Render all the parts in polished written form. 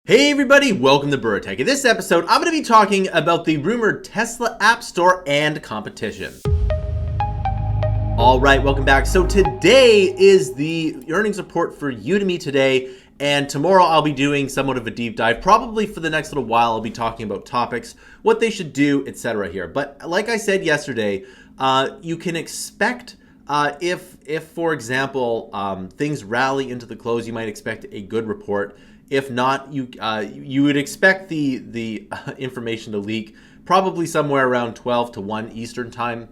Hey everybody, welcome to Bura Tech. In this episode, I'm going to be talking about the rumored Tesla App Store and competition. All right, welcome back. So today is the earnings report for Udemy today, and tomorrow I'll be doing somewhat of a deep dive. Probably for the next little while, I'll be talking about topics, what they should do, etc. here. But like I said yesterday, you can expect if for example, things rally into the close, you might expect a good report. If not, you would expect the information to leak probably somewhere around 12 to 1 Eastern time.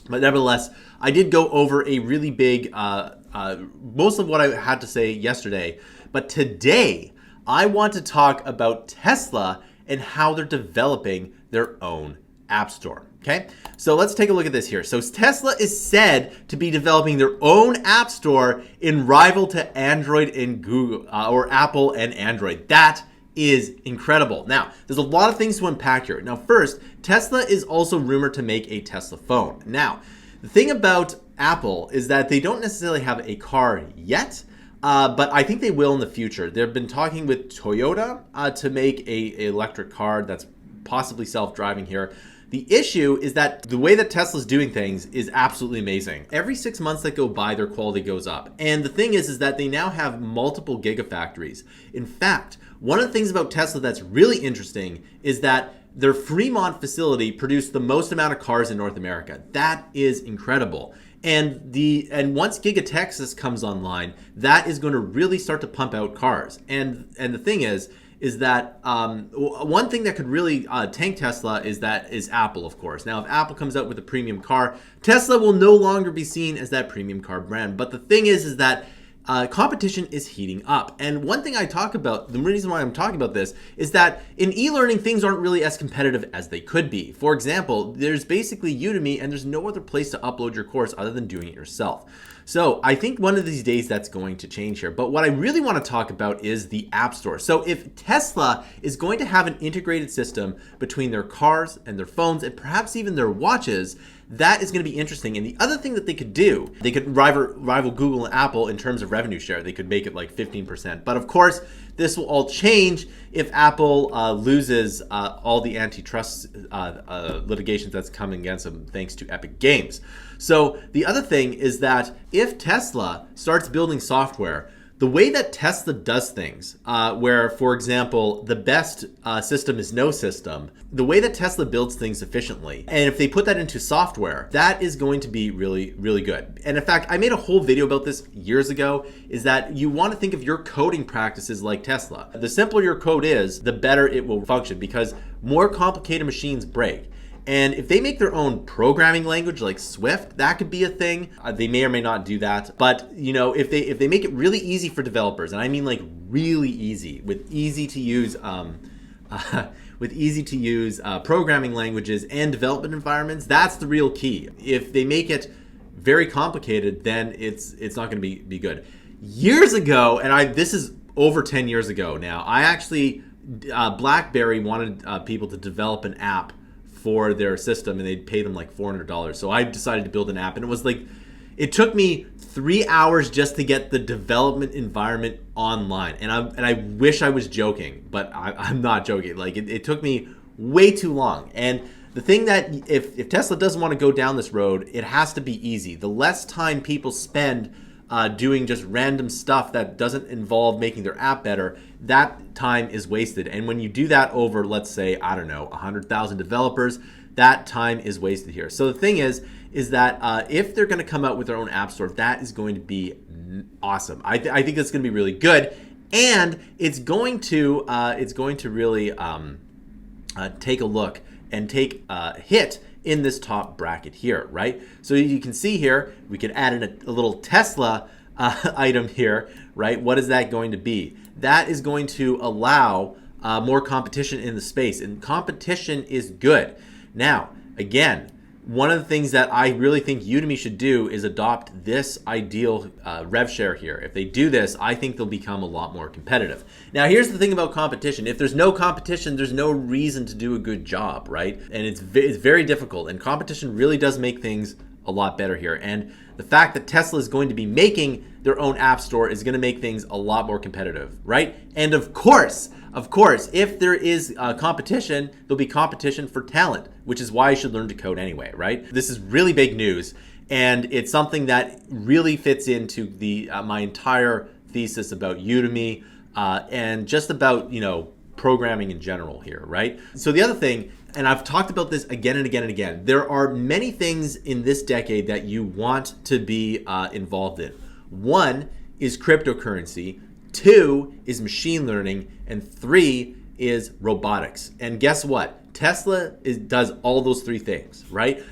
But nevertheless, I did go over a really big, most of what I had to say yesterday. But today, I want to talk about Tesla and how they're developing their own App Store. Okay, so let's take a look at this here. So Tesla is said to be developing their own app store in rival to Android and Google, or Apple and Android. That is incredible. Now, there's a lot of things to unpack here. Now, first, Tesla is also rumored to make a Tesla phone. Now, the thing about Apple is that they don't necessarily have a car yet, but I think they will in the future. They've been talking with Toyota to make a electric car that's possibly self-driving here. The issue is that the way that Tesla's doing things is absolutely amazing. Every 6 months that go by, their quality goes up. And the thing is that they now have multiple gigafactories. In fact, one of the things about Tesla that's really interesting is that their Fremont facility produced the most amount of cars in North America. That is incredible. And once Giga Texas comes online, that is going to really start to pump out cars. And the thing is that one thing that could really tank Tesla is Apple, of course. Now, if Apple comes out with a premium car, Tesla will no longer be seen as that premium car brand. But the thing is that competition is heating up. And one thing I talk about, the reason why I'm talking about this, is that in e-learning, things aren't really as competitive as they could be. For example, there's basically Udemy, and there's no other place to upload your course other than doing it yourself. So I think one of these days that's going to change here. But what I really want to talk about is the App Store. So if Tesla is going to have an integrated system between their cars and their phones and perhaps even their watches, that is going to be interesting. And the other thing that they could do, they could rival Google and Apple in terms of revenue share. They could make it like 15%. But of course, this will all change if Apple loses all the antitrust litigations that's coming against them thanks to Epic Games. So the other thing is that if Tesla starts building software, the way that Tesla does things, where, for example, the best system is no system, the way that Tesla builds things efficiently, and if they put that into software, that is going to be really, really good. And in fact, I made a whole video about this years ago, is that you want to think of your coding practices like Tesla. The simpler your code is, the better it will function, because more complicated machines break. And if they make their own programming language like Swift, that could be a thing. They may or may not do that. But you know, if they make it really easy for developers, and I mean like really easy, with easy to use programming languages and development environments, that's the real key. If they make it very complicated, then it's not going to be good. Years ago, and this is over 10 years ago now, I actually BlackBerry wanted people to develop an app for their system, and they'd pay them like $400. So I decided to build an app, and it was like, it took me 3 hours just to get the development environment online. And I wish I was joking, but I'm not joking. Like it took me way too long. And the thing that if Tesla doesn't want to go down this road, it has to be easy. The less time people spend doing just random stuff that doesn't involve making their app better, that time is wasted. And when you do that over, let's say, I don't know, 100,000 developers, that time is wasted here. So the thing is that if they're going to come out with their own app store, that is going to be awesome. I think that's going to be really good, and it's going to really take a look and take a hit in this top bracket here, right? So you can see here, we could add in a little Tesla item here, right? What is that going to be? That is going to allow more competition in the space, and competition is good. Now, again, one of the things that I really think Udemy should do is adopt this ideal rev share here. If they do this, I think they'll become a lot more competitive. Now, here's the thing about competition. If there's no competition, there's no reason to do a good job, right? And it's very difficult, and competition really does make things a lot better here. And the fact that Tesla is going to be making their own app store is going to make things a lot more competitive, right? And of course, of course, if there is competition, there'll be competition for talent, which is why you should learn to code anyway, right? This is really big news, and it's something that really fits into the my entire thesis about Udemy and just about, programming in general here, right? So the other thing, and I've talked about this again and again and again, there are many things in this decade that you want to be involved in. One is cryptocurrency, 2 is machine learning, and 3 is robotics. And guess what? Tesla does all those 3 things, right?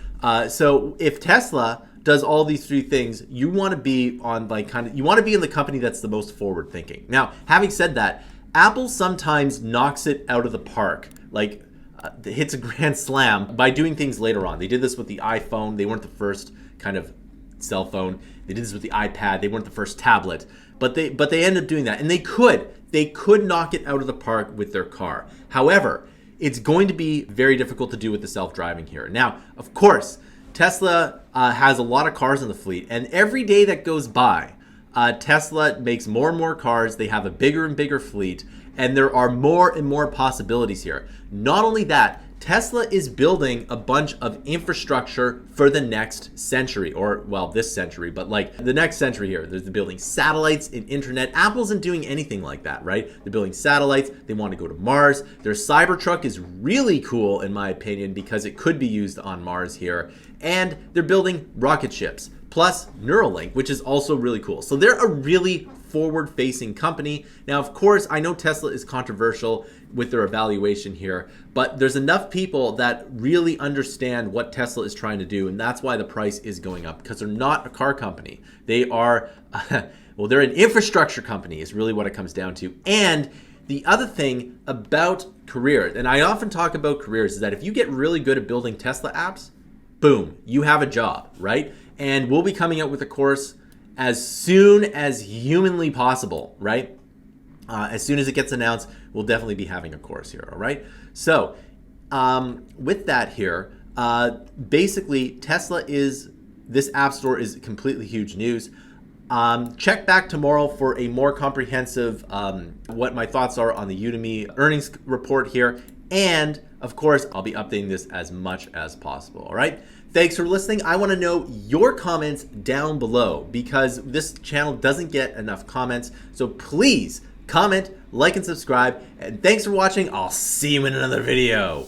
So if Tesla does all these 3 things, you want to be on you want to be in the company that's the most forward thinking. Now, having said that, Apple sometimes knocks it out of the park, hits a grand slam by doing things later on. They did this with the iPhone. They weren't the first kind of cell phone. They did this with the iPad. They weren't the first tablet, but they ended up doing that, and they could knock it out of the park with their car. However, it's going to be very difficult to do with the self-driving here. Now, of course, Tesla has a lot of cars in the fleet, and every day that goes by, Tesla makes more and more cars. They have a bigger and bigger fleet, and there are more and more possibilities here. Not only that, Tesla is building a bunch of infrastructure for the next century, or well, this century, but the next century here. They're building satellites and internet. Apple isn't doing anything like that, right? They're building satellites. They want to go to Mars. Their Cybertruck is really cool, in my opinion, because it could be used on Mars here. And they're building rocket ships, plus Neuralink, which is also really cool. So they're a really forward-facing company. Now, of course, I know Tesla is controversial with their evaluation here, but there's enough people that really understand what Tesla is trying to do, and that's why the price is going up, because they're not a car company. They are, well, they're an infrastructure company is really what it comes down to. And the other thing about careers, and I often talk about careers, is that if you get really good at building Tesla apps, boom, you have a job, right? And we'll be coming out with a course as soon as humanly possible, right? As soon as it gets announced, we'll definitely be having a course here, all right? So with that here, basically this App Store is completely huge news. Check back tomorrow for a more comprehensive what my thoughts are on the Udemy earnings report here. And of course, I'll be updating this as much as possible, all right? Thanks for listening. I want to know your comments down below because this channel doesn't get enough comments. So please comment, like, and subscribe. And thanks for watching. I'll see you in another video.